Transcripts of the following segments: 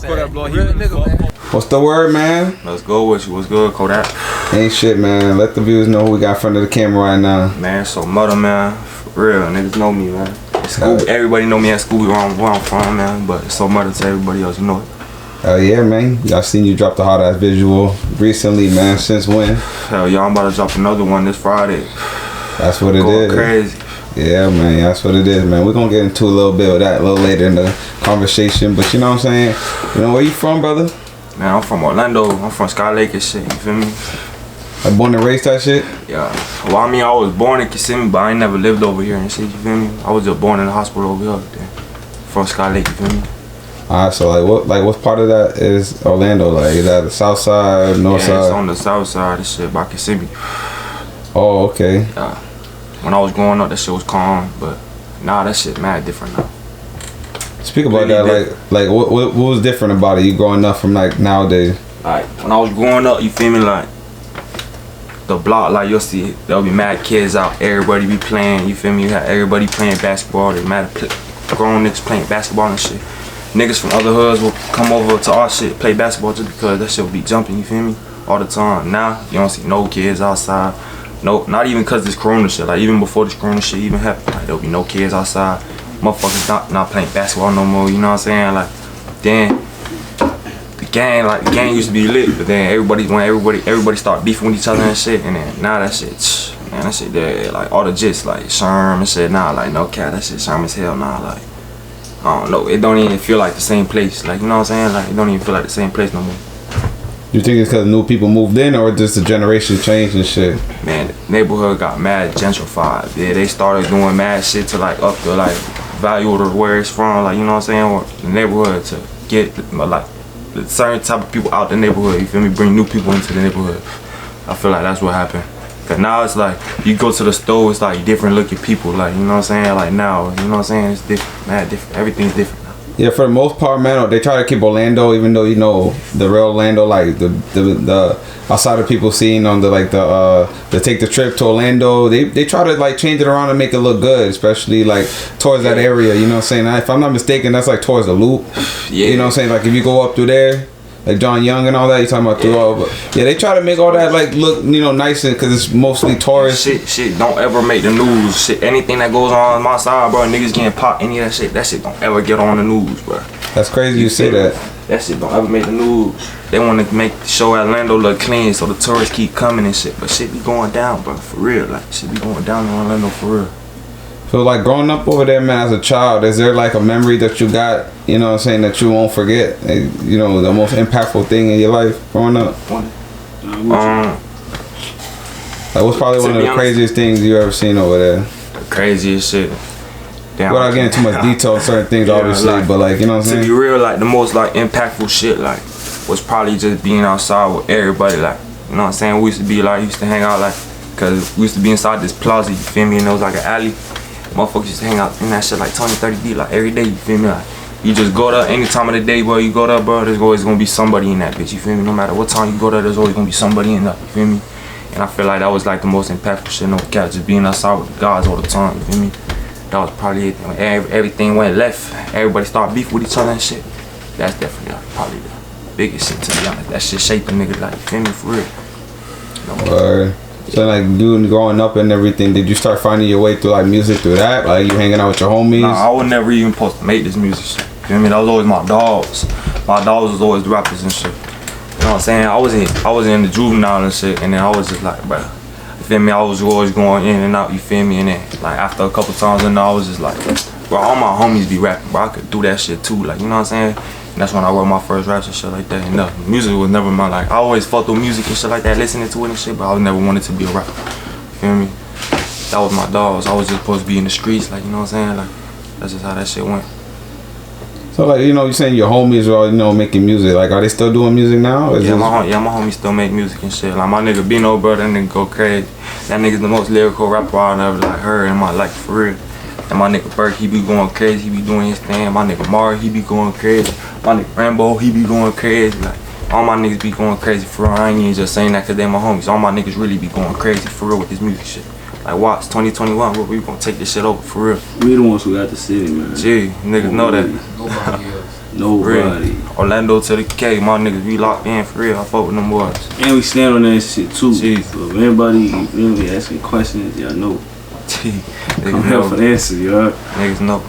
Kodak blow. Real nigga, man. What's the word, man? Let's go with you. What's good, Kodak? Ain't shit, man. Let the viewers know who we got in front of the camera right now. Man, Somertaa, man. For real, niggas know me, man. Everybody know me at Scooby where I'm from, man. But it's Somertaa to everybody else, you know it. Hell yeah, man. Y'all seen you drop the hot ass visual recently, man. Since when? Hell yeah, I'm about to drop another one this Friday. That's what it is. Crazy. Yeah, man. That's what it is, man. We're gonna get into a little bit of that a little later in the conversation. But you know what I'm saying? You know where you from, brother? Man, I'm from Orlando. I'm from Sky Lake and shit. You feel me? Like born and raised that shit? Yeah. Well, I mean, I was born in Kissimmee, but I ain't never lived over here and shit. You feel me? I was just born in the hospital over here. Then. From Sky Lake. You feel me? Alright, so what part of that is Orlando? Like, is that the south side, north side? Yeah, it's on the south side. This shit by Kissimmee. Oh, okay. Yeah. When I was growing up, that shit was calm, but nah, that shit mad different now. Speak about that, like what was different about it? You growing up from like nowadays? Like when I was growing up, you feel me? Like the block, like you'll see, there'll be mad kids out. Everybody be playing. You feel me? You have everybody playing basketball. They mad grown niggas playing basketball and shit. Niggas from other hoods will come over to our shit, play basketball just because that shit will be jumping. You feel me? All the time. Now you don't see no kids outside. No, not even cause this corona shit. Like even before this corona shit even happened, like there'll be no kids outside. Motherfuckers not playing basketball no more. You know what I'm saying? Like then the gang used to be lit, but then everybody start beefing with each other and shit. And then now that shit, man, that shit there, like all the jits like Sherm and shit. Nah, like no cat, that shit Sherm as hell. Nah, like I don't know. It don't even feel like the same place. Like you know what I'm saying? Like it don't even feel like the same place no more. You think it's because new people moved in or just the generation changed and shit? Man, the neighborhood got mad gentrified. Yeah, they started doing mad shit to like up the like value of where it's from, like you know what I'm saying, or the neighborhood to get like the certain type of people out the neighborhood. You feel me? Bring new people into the neighborhood. I feel like that's what happened. Cause now it's like you go to the store, it's like different looking people. Like you know what I'm saying? Like now, you know what I'm saying? It's different, mad different. Everything's different. Yeah, for the most part, man, they try to keep Orlando, even though you know the real Orlando, like the outside of people seeing on the take the trip to Orlando, they try to like change it around and make it look good, especially like towards that area. You know what I'm saying? If I'm not mistaken, that's like towards the Loop. Yeah. You know what I'm saying? Like if you go up through there, like John Young and all that, you talking about through all, but yeah, they try to make all that like look, you know, nice because it's mostly tourists. Shit don't ever make the news. Shit, anything that goes on my side, bro, niggas getting popped, any of that shit don't ever get on the news, bro. That's crazy you say that. That shit don't ever make the news. They want to make show Orlando look clean so the tourists keep coming and shit, but shit be going down, bro, for real. Like shit be going down in Orlando for real. So like growing up over there, man, as a child, is there like a memory that you got, you know what I'm saying, that you won't forget? You know, the most impactful thing in your life growing up? Like what's probably one of the craziest things you ever seen over there? The craziest shit. Damn, without getting too much detail on certain things, yeah, obviously, like, but like, you know what I'm saying? To be real, like the most like impactful shit like was probably just being outside with everybody, like, you know what I'm saying? We used to hang out like, cause we used to be inside this plaza, you feel me? And it was like an alley. Motherfuckers used to hang out in that shit like 20, 30 deep, like every day, you feel me? Like, you just go there any time of the day, bro. You go there, bro, there's always gonna be somebody in that bitch, you feel me? No matter what time you go there, there's always gonna be somebody in there, you feel me? And I feel like that was like the most impactful shit, no cap, just being outside with the guys all the time, you feel me? That was probably it. When everything went left, everybody started beef with each other and shit. That's definitely like, probably the biggest shit, to be honest. That shit shaped a nigga, like, you feel me, for real. Word. So like dude, growing up and everything, did you start finding your way through like music through that? Like you hanging out with your homies? Nah, I was never even supposed to make this music shit. You feel me? That was always my dogs. My dogs was always the rappers and shit. You know what I'm saying? I was in the juvenile and shit, and then I was just like, bro, you feel me? I was always going in and out, you feel me? And then like after a couple times and I was just like, bro, all my homies be rapping, bro. I could do that shit too, like, you know what I'm saying? And that's when I wrote my first raps and shit like that. And music was never my, like, I always fucked with music and shit like that, listening to it and shit, but I never wanted to be a rapper. You feel me? That was my dogs. I was just supposed to be in the streets, like, you know what I'm saying? Like, that's just how that shit went. So like, you know, you saying your homies are, you know, making music. Like, are they still doing music now? Yeah, my homies still make music and shit. Like my nigga Bino, bro, that nigga go crazy. That nigga's the most lyrical rapper I've ever like heard in my life, for real. And my nigga Burke, he be going crazy. He be doing his thing. My nigga Mar, he be going crazy. My nigga Rambo, he be going crazy. Like all my niggas be going crazy for real. I ain't even just saying that cause they my homies. All my niggas really be going crazy for real with this music shit. Like watch 2021, we gonna take this shit over for real. We the ones who got the city, man. Gee, niggas know that. Nobody else. Nobody. Real. Orlando to the K, my niggas, we locked in for real. I fuck with them boys. And we stand on that shit too. Jeez. So if anybody, you feel me, asking questions, y'all know. Come here for the answer, you heard? Niggas know.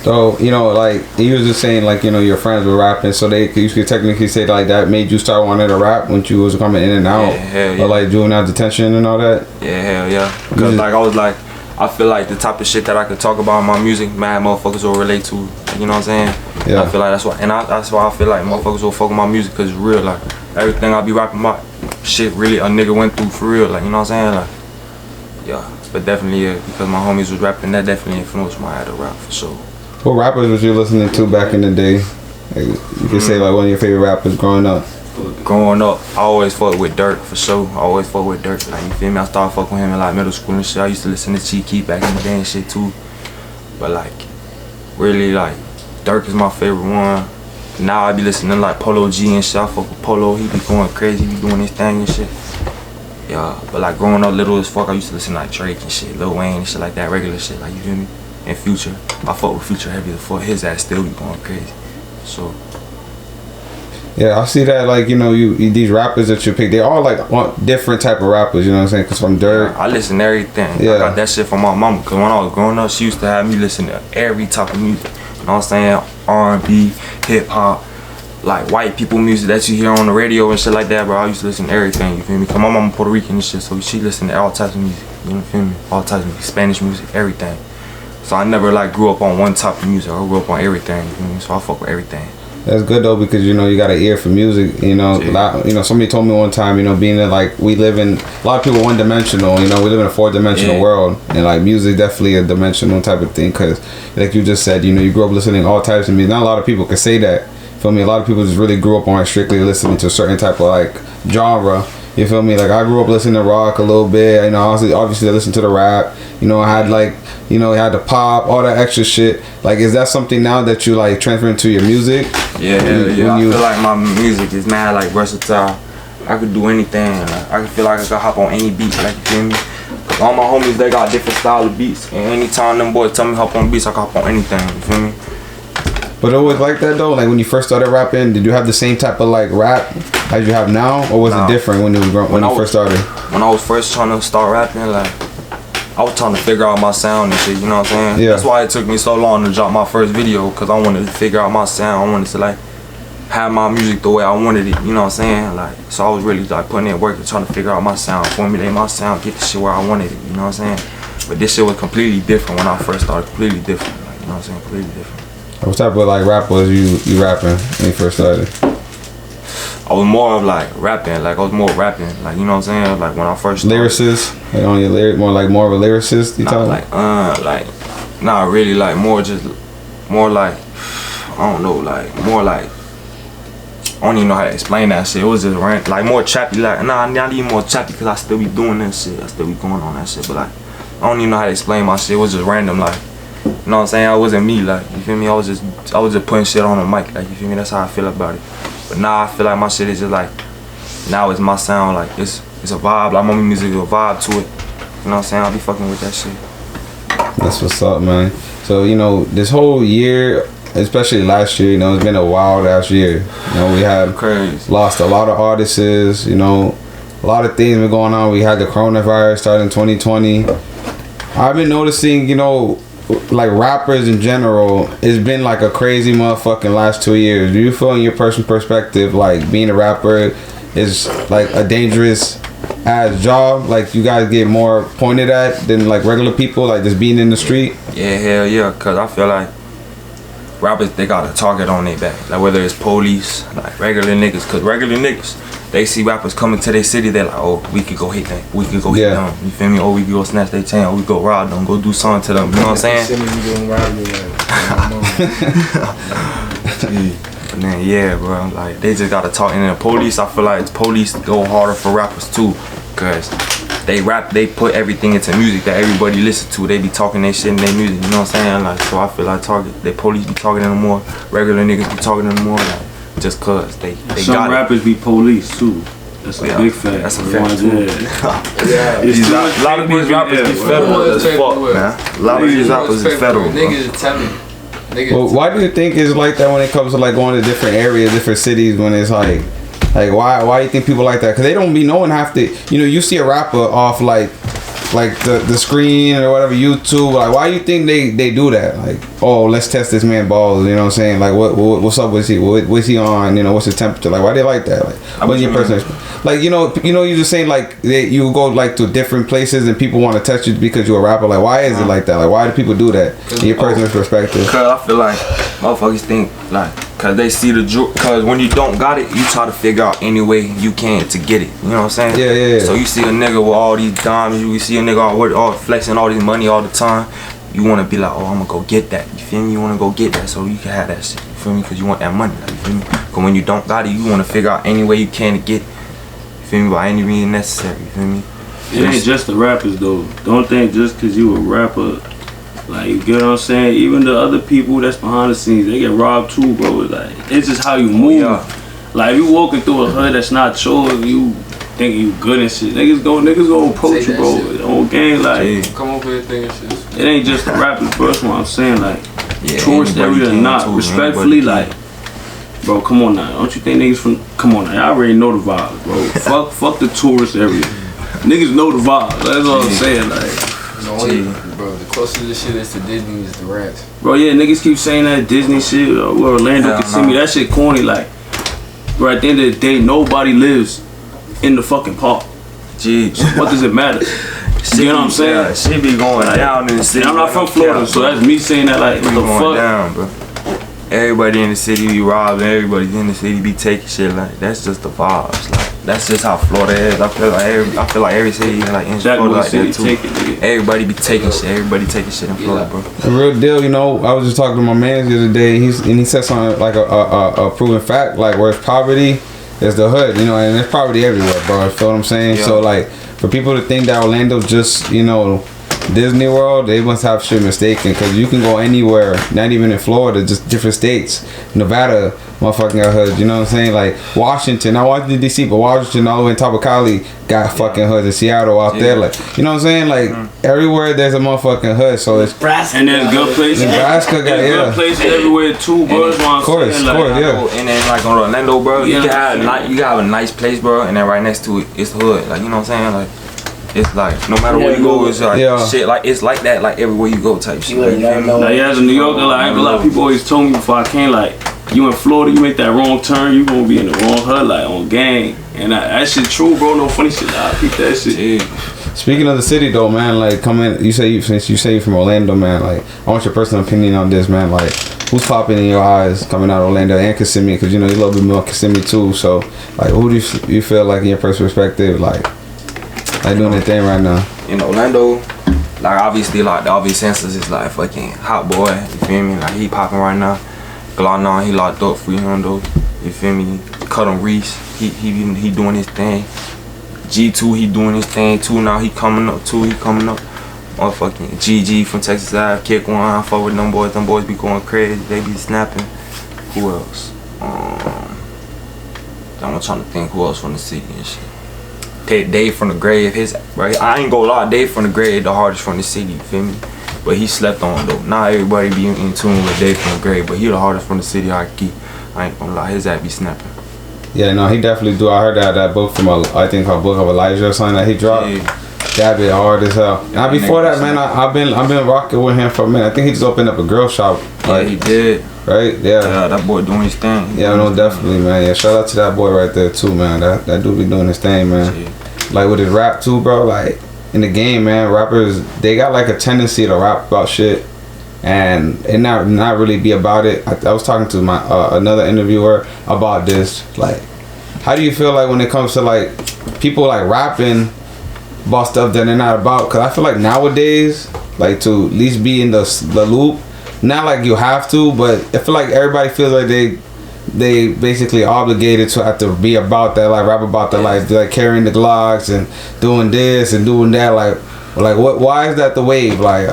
So, you know, like, you was just saying, like, you know, your friends were rapping, so you could technically say, like, that made you start wanting to rap when you was coming in and out? Yeah, hell yeah. Or, like, juvenile detention and all that? Yeah, hell yeah. Because, like, I was like, I feel like the type of shit that I could talk about in my music, mad motherfuckers will relate to. You know what I'm saying? Yeah. I feel like that's why, that's why I feel like motherfuckers will fuck with my music, because it's real. Like, everything I be rapping about, shit really a nigga went through for real. Like, you know what I'm saying? Like, yeah. But definitely, yeah, because my homies was rapping, that definitely influenced my eye to rap, for sure. What rappers was you listening to back in the day? Like, you could say, like, one of your favorite rappers growing up. Growing up, I always fucked with Dirk, for sure. I always fucked with Dirk. Like, you feel me? I started fucking with him in, like, middle school and shit. I used to listen to Cheek Keef back in the day and shit, too. But, like, really, like, Dirk is my favorite one. Now I be listening to, like, Polo G and shit. I fuck with Polo. He be going crazy. He be doing his thing and shit. Yeah, but, like, growing up little as fuck, I used to listen to, like, Drake and shit, Lil Wayne and shit like that, regular shit, like, you feel me? And Future. I fuck with Future heavy as fuck. His ass still be going crazy. So... Yeah, I see that, like, you know, you these rappers that you pick, they all, like, different type of rappers, you know what I'm saying? Because from Dirk... I listen to everything. Yeah. I got that shit from my mama. Because when I was growing up, she used to have me listen to every type of music. You know what I'm saying? R&B, hip-hop, like, white people music that you hear on the radio and shit like that, bro. I used to listen to everything, you feel me? Because my mama Puerto Rican and shit, so she listened to all types of music. You know, feel me? All types of music. Spanish music, everything. So I never, like, grew up on one type of music. I grew up on everything, you feel me? So I fuck with everything. That's good though, because you know you got an ear for music. You know, somebody told me one time, you know, being that, like, we live in, a lot of people one dimensional. You know, we live in a 4-dimensional world, and, like, music definitely a dimensional type of thing. Because, like you just said, you know, you grew up listening to all types of music. Not a lot of people can say that. Feel me? A lot of people just really grew up on strictly listening to a certain type of, like, genre. You feel me? Like, I grew up listening to rock a little bit. You know, obviously I listened to the rap. You know, I had, like, you know, I had the pop, all that extra shit. Like, is that something now that you, like, transfer into your music? Yeah, I feel like my music is mad, like, versatile. I could do anything. Like, I feel like I could hop on any beat, like, you feel me? All my homies, they got different style of beats. And anytime them boys tell me hop on beats, I can hop on anything, you feel me? But it was like that though. Like, when you first started rapping, did you have the same type of, like, rap as you have now, or was it different when you first started? When I was first trying to start rapping, like, I was trying to figure out my sound and shit. You know what I'm saying? Yeah. That's why it took me so long to drop my first video, because I wanted to figure out my sound. I wanted to, like, have my music the way I wanted it. You know what I'm saying? Like, so I was really, like, putting in work to trying to figure out my sound, formulate my sound, get the shit where I wanted it. You know what I'm saying? But this shit was completely different when I first started. Completely different. Like, you know what I'm saying? Completely different. What type of, like, rap was you rapping when you first started? I was more of, like, rapping. Like, I was more rapping. Like, you know what I'm saying? Like, when I first started. Lyricist? Like, on your lyric, more of a lyricist? You talking? Like, not really, like, more like, I don't know, like, more like, I don't even know how to explain that shit. It was just like more chappy, like, not even more chappy, because I still be doing that shit. I still be going on that shit, but, like, I don't even know how to explain my shit. It was just random, like, you know what I'm saying? I wasn't me, like, you feel me? I was just putting shit on the mic, like, you feel me? That's how I feel about it. But now I feel like my shit is just, like, now it's my sound, like, it's a vibe, like, my music is a vibe to it. You know what I'm saying? I'll be fucking with that shit. That's what's up, man. So, you know, this whole year, especially last year, you know, it's been a wild ass year. You know, we had lost a lot of artists, you know, a lot of things been going on. We had the coronavirus starting in 2020. I've been noticing, you know, like, rappers in general, it's been like a crazy motherfucking last 2 years. Do you feel, in your personal perspective, like, being a rapper is, like, a dangerous ass job? Like, you guys get more pointed at than, like, regular people, like, just being in the street? Yeah, hell yeah, because I feel like rappers, they got a target on their back. Like, whether it's police, like, regular niggas. Because regular niggas, they see rappers coming to their city, they're like, oh, we could go hit them. We could go hit them. You feel me? Or we could go snatch their chain. Or we could go rob them. Go do something to them. You know what I'm saying? And then, yeah, bro. Like, they just got to talk. And then the police, I feel like police go harder for rappers, too. Because they rap, they put everything into music that everybody listen to. They be talking their shit in their music. You know what I'm saying? Like, so I feel like the police be talking to them more. Regular niggas be talking to them more. Like, just cause they some got rappers be police too. That's a big fact. That's a fact too. A lot of these rappers be federal as fuck, man. A lot of these rappers is federal. Niggas tell me. Well, why do you think it's like that when it comes to like going to different areas, different cities? When it's like why do you think people like that? Because they don't be knowing half the. You know, you see a rapper off like the screen or whatever, YouTube. Like, why do you think they do that? Like, oh, let's test this man balls. You know what I'm saying? Like, what's up with he? What's he on? You know, what's the temperature? Like, why they like that? Like, what's your personal? Like, you know, you're just saying like you go like to different places and people want to test you because you're a rapper. Like, why is it like that? Like, why do people do that? In your personal perspective? Cause I feel like motherfuckers think like. Cause they see cause when you don't got it, you try to figure out any way you can to get it. You know what I'm saying? Yeah. So you see a nigga with all these diamonds, you see a nigga all flexing all this money all the time. You wanna be like, oh, I'm gonna go get that. You feel me? You wanna go get that so you can have that shit. You feel me? Cause you want that money. Like, you feel me? Cause when you don't got it, you wanna figure out any way you can to get it. You feel me? By any means necessary. You feel me? It ain't just the rappers though. Don't think just cause you a rapper. Like, you get what I'm saying? Even the other people that's behind the scenes, they get robbed too, bro. Like, it's just how you move. Like, you walking through a hood that's not yours, you think you good and shit. Niggas gonna approach you, bro. The whole game, like, come over here thinking shit. It ain't just the rappers, bro. That's what I'm saying. Like, tourist area or not, respectfully, like, bro, come on now. Don't you think niggas from, come on now. I already know the vibes, bro. fuck the tourist area. Niggas know the vibes. That's all I'm saying, like. Bro, the closest this shit is to Disney is the rats. Bro, yeah, niggas keep saying that Disney shit or Orlando Kissimmee. That shit corny. Like, bro, at the end of the day, nobody lives in the fucking park. Gee, so what does it matter? You know what I'm saying? Yeah, shit be going down in the city. And I'm not from Florida, so that's me saying that. Like, what the fuck? Down, bro. Everybody in the city be robbing. Everybody in the city be taking shit. Like, that's just the vibes. Like, that's just how Florida is. I feel like every city like in Florida like that too. Everybody be taking shit. Everybody taking shit in Florida, bro. The real deal, you know. I was just talking to my man the other day. He said something like a proven fact, like where it's poverty is the hood, you know, and there's poverty everywhere, bro. You feel what I'm saying? Yeah. So like, for people to think that Orlando's just, you know, Disney World, they must have shit mistaken, because you can go anywhere, not even in Florida, just different states. Nevada, motherfucking got hoods, you know what I'm saying? Like Washington, not Washington DC, but Washington all the way in top of Cali got fucking hoods. In Seattle out there, like, you know what I'm saying? Like everywhere there's a motherfucking hood, so it's and there's good places. Nebraska got good places everywhere too, bro. Of course, yeah. And then like on Orlando, bro, you can have a nice place, bro, and then right next to it, it's the hood. Like, you know what I'm saying? Like, it's like no matter where you go, it's like shit. Like, it's like that. Like everywhere you go, type shit. Like, you feel me? Like, as a New Yorker, like, a lot of people always told me before I came, like, you in Florida, you make that wrong turn, you gonna be in the wrong hood, like on gang. And that shit true, bro. No funny shit. I peep that shit. Yeah. Speaking of the city, though, man, like, since you say you're from Orlando, man, like, I want your personal opinion on this, man. Like, who's popping in your eyes coming out of Orlando and Kissimmee? Because, you know, you love a little bit more Kissimmee too. So, like, who do you feel like in your personal perspective, like doing their thing right now? In Orlando, like, obviously, like, the obvious answers is like fucking Hot Boy. You feel me? Like, he popping right now. Glarnon, he locked up 300. You feel me? Cut him Reese. He doing his thing. G2, he doing his thing too. Now he coming up too. Motherfucking GG from Texas Ave, Kick One. I fuck with them boys. Them boys be going crazy. They be snapping. Who else? I'm trying to think who else from the city and shit. Dave from the grave. Right. I ain't gonna lie. Dave from the grave, the hardest from the city. You feel me? But he slept on though. Not everybody be in tune with Dave from the grave, but he the hardest from the city. I ain't gonna lie. His ass be snapping. Yeah, no, he definitely do. I heard that book from I think a book of Elijah or something that he dropped. Yeah. That be hard as hell. Now before that, man, I've been rocking with him for a minute. I think he just opened up a girl shop. Yeah, he did. Right? Yeah. Yeah, that boy doing his thing. Yeah, no, definitely, man. Yeah, shout out to that boy right there too, man. That dude be doing his thing, man. Yeah. Like with his rap too, bro. Like in the game, man, rappers, they got like a tendency to rap about shit and not really be about it. I was talking to my another interviewer about this. Like, how do you feel like when it comes to like people like rapping about stuff that they're not about? Because I feel like nowadays, like, to at least be in the loop, not like you have to, but I feel like everybody feels like they basically obligated to have to be about that, like rap about that, like carrying the Glocks and doing this and doing that, like what? Why is that the wave? Like,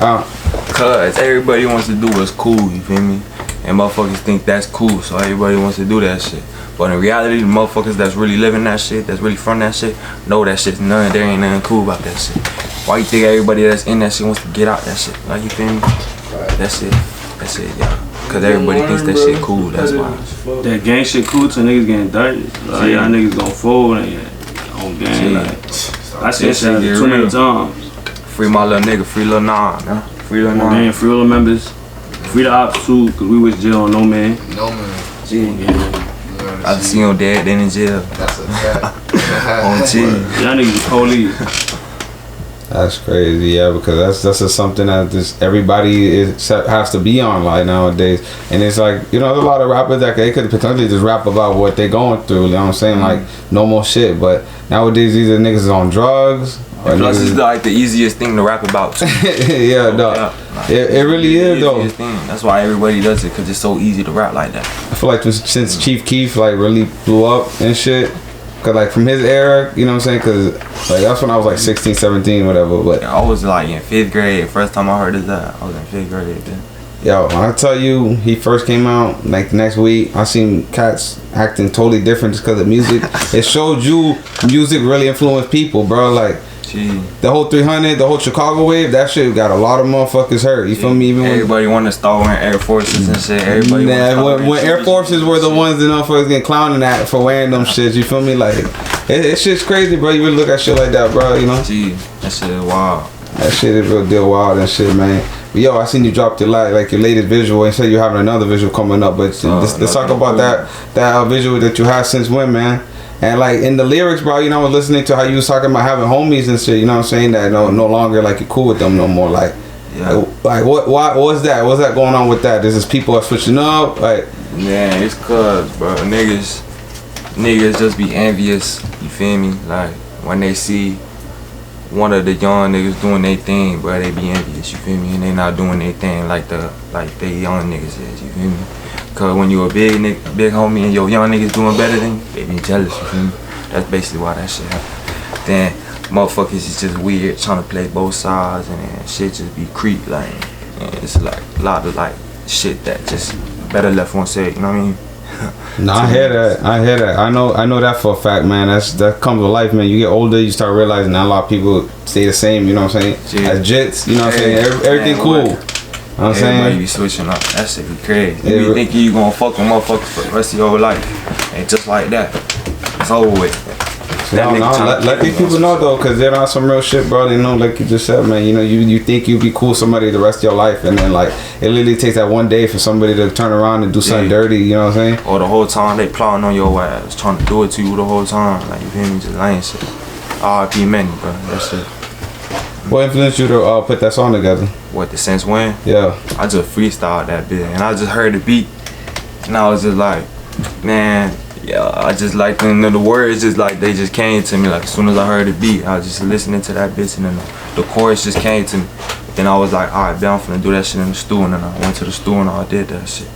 cause everybody wants to do what's cool, you feel me? And motherfuckers think that's cool, so everybody wants to do that shit. But in reality, the motherfuckers that's really living that shit, that's really from that shit, know that shit's there ain't nothing cool about that shit. Why you think everybody that's in that shit wants to get out that shit? Like, you feel me? That's it, yeah. Cause everybody thinks that shit cool, that's why. That gang shit cool till niggas getting dirty. Like, y'all niggas gon' fold and on gang. Like, I said shit too many times. Free my little nigga, free Lil Nah, man. Free Lil Nah. Man, free all the members. Free the ops too, cause we was jail on no man. No man. Gee. I see him dead, then in jail. That's a fact. On G. Y'all niggas is police. That's crazy, yeah, because that's just something that just everybody has to be on like nowadays. And it's like, you know, there's a lot of rappers that they could potentially just rap about what they going through, you know what I'm saying? Like normal shit. But nowadays either niggas is on drugs or plus it's like the easiest thing to rap about too. yeah, no. It really is though. Thing. That's why everybody does it, cause it's so easy to rap like that. I feel like since Chief Keef like really blew up and shit, cause like from his era, you know what I'm saying? Cause like that's when I was like 16, 17, whatever. But I was like in 5th grade. First time I heard of that, I was in 5th grade then. Yo, when I tell you he first came out, like the next week, I seen cats acting totally different just cause of music. It showed you music really influenced people, bro. Like the whole 300, the whole Chicago wave, that shit got a lot of motherfuckers hurt. You feel me? Even everybody want to start wearing Air Forces and shit. Everybody when Air Forces were the ones that motherfuckers get clowning at for wearing them shits. You feel me? Like it shit's crazy, bro. You really look at shit like that, bro. You know? Gee, that shit is wild. That shit is real deal wild and shit, man. But yo, I seen you drop your like your latest visual and say you're having another visual coming up. But let's talk about that visual that you had since when, man. And like in the lyrics, bro, you know, I was listening to how you was talking about having homies and shit. You know what I'm saying? That no longer like you're cool with them no more. Like, like what's that? What's that going on with that? Is this people are switching up? Like, man, it's cause, bro, niggas just be envious. You feel me? Like when they see one of the young niggas doing their thing, bro, they be envious. You feel me? And they not doing their thing like they young niggas is. You feel me? Cause when you a big homie and your young niggas doing better than you, they be jealous, you feel me? That's basically why that shit happen. Then motherfuckers is just weird, trying to play both sides, and then shit just be creep, like, and it's like a lot of like shit that just better left unsaid, you know what I mean? No, I hear that. I know that for a fact, man. That comes with life, man. You get older, you start realizing that a lot of people stay the same, you know what I'm saying? As jits, you know what I'm saying? Everything man, cool. What? You know what I'm saying? Be switching up. That shit be crazy. You be thinking you gonna fuck with motherfuckers for the rest of your life. And just like that, it's over with. Let these people know though, cause they're on some real shit, bro. They know, like you just said, man. You know, you think you be cool with somebody the rest of your life, and then like it literally takes that one day for somebody to turn around and do something dirty. You know what I'm saying? Or the whole time they plotting on your ass, trying to do it to you the whole time. Like you feel me? Just lying shit. R.I.P. Manny, bro. That's it. What influenced you to put that song together? What, the Since When? Yeah. I just freestyled that bit, and I just heard the beat, and I was just like, man, yeah, I just like the words, just like they just came to me. Like as soon as I heard the beat, I was just listening to that bitch, and then the chorus just came to me. Then I was like, all right, I'm finna do that shit in the stew, and then I went to the stew and I did that shit.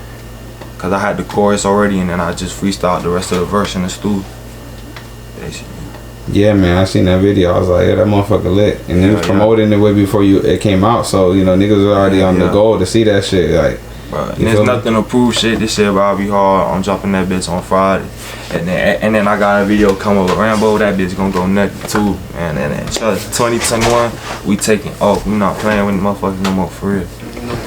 Cause I had the chorus already, and then I just freestyled the rest of the verse in the stew. Basically. Yeah, man, I seen that video. I was like, yeah, that motherfucker lit. And they was promoting it way before it came out. So, you know, niggas was already on the go to see that shit. Like, there's nothing to prove shit. This shit about be hard. I'm dropping that bitch on Friday. And then I got a video coming with Rambo. That bitch gonna go nutty too. And then 2021, we taking off. We not playing with motherfuckers no more for real.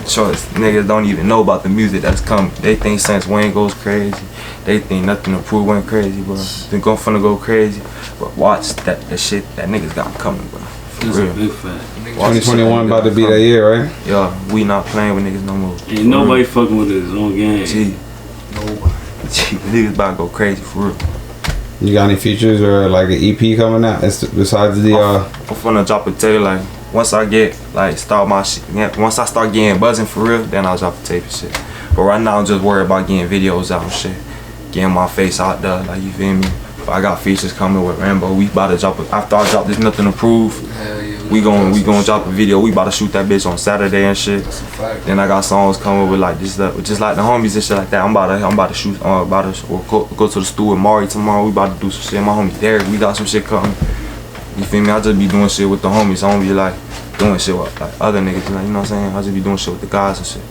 Choice. Niggas don't even know about the music that's coming. They think Since When goes crazy. They think Nothing to Prove went crazy, bro. They finna go crazy. But watch the shit that niggas got coming, bro. For real. Big fact. 2021 about to be that year, right? Yeah, we not playing with niggas no more. Ain't nobody fucking with his own game. Gee. Nobody. Gee, niggas about to go crazy for real. You got any features or like an EP coming out besides the I'm finna drop a tape like once I get like start my shit. Yeah, once I start getting buzzing for real, then I'll drop a tape and shit. But right now I'm just worried about getting videos out and shit. Getting my face out there, like you feel me? But I got features coming with Rambo. We about to drop after I drop this Nothing to Prove. We gonna drop a video. We about to shoot that bitch on Saturday and shit. Then I got songs coming with like this, just like the homies and shit like that. I'm about to shoot. Go to the studio with Mari tomorrow. We about to do some shit. My homie Derek, we got some shit coming. You feel me? I just be doing shit with the homies. I don't be like doing shit with like other niggas. Like, you know what I'm saying? I just be doing shit with the guys and shit.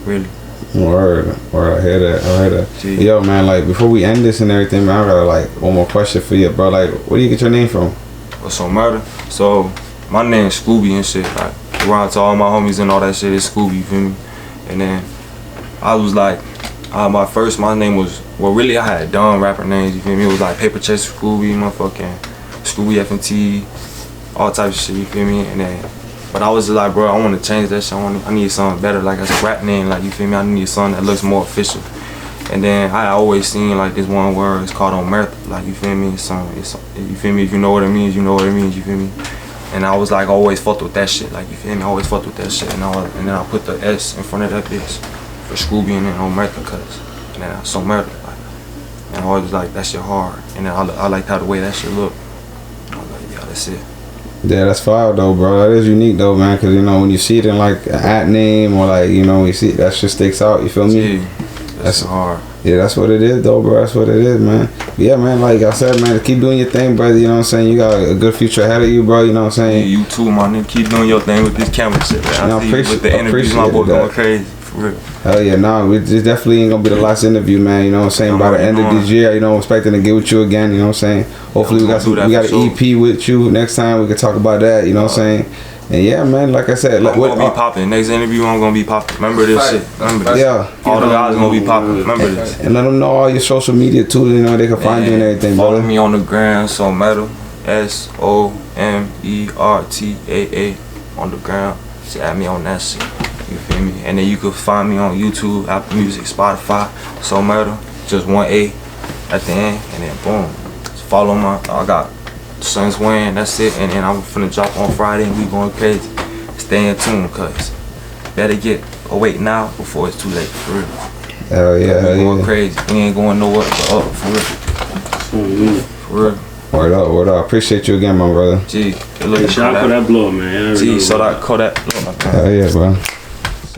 Really. Word, I hear that. Gee. Yo, man, like before we end this and everything, man, I got like one more question for you, bro. Like, where do you get your name from? Somertaa. So my name's Scooby and shit. Like around to all my homies and all that shit is Scooby, you feel me? And then I was like, my name was, well, really I had dumb rapper names, you feel me? It was like Paper Chase Scooby, motherfucking Scooby F&T, all types of shit, you feel me? And then, but I was just like, bro, I want to change that shit. I need something better, like as a rap name, like, you feel me? I need something that looks more official. And then I always seen like this one word, it's called Somertaa, like, you feel me? It's you feel me? If you know what it means, you know what it means, you feel me? And I was like, always fucked with that shit, like, you feel me? I always fucked with that shit, and then I put the S in front of that bitch for Scooby, and then Somertaa, cause, and then Somertaa, like, and I always like that shit hard, and then I liked how the way that shit looked. I was like, yeah, that's it. Yeah, that's fire though, bro. That is unique though, man. Cause you know when you see it in like an at name or like you know you see that shit sticks out. You feel me? Yeah, that's hard. Yeah, that's what it is though, bro. That's what it is, man. Yeah, man. Like I said, man, keep doing your thing, brother. You know what I'm saying? You got a good future ahead of you, bro. You know what I'm saying? Yeah, you too, man. Nigga, keep doing your thing with this camera shit, man. No, I see you with the interviews, my boy going crazy. For real. Hell yeah, nah, this definitely ain't gonna be the last interview, man. You know what I'm saying? By the end of this year, you know, I'm expecting to get with you again. You know what I'm saying? Hopefully, we got an EP with you next time. We can talk about that. You know what I'm saying? And yeah, man, like I said, I'm gonna be popping. Next interview, I'm gonna be popping. Remember this shit. Remember this. Yeah. All the guys gonna be popping. Remember this. And let them know all your social media too. You know they can find you and everything. Follow brother. me on the gram, Somertaa, Somertaa on the gram. Just add me on that shit. You feel me? And then you can find me on YouTube, Apple Music, Spotify, Somertaa, just one A at the end, and then boom. Just follow I got Sons Wayne, that's it, and then I'm finna drop on Friday and we going crazy. Stay in tune, cuz better get awake now before it's too late, for real. Hell yeah, we going crazy. We ain't going nowhere but up, for real. For real. Word up, word up. Appreciate you again, my brother. Gee, shout out for that blow, man. Gee, so that Kodak blow. Hell yeah, bro.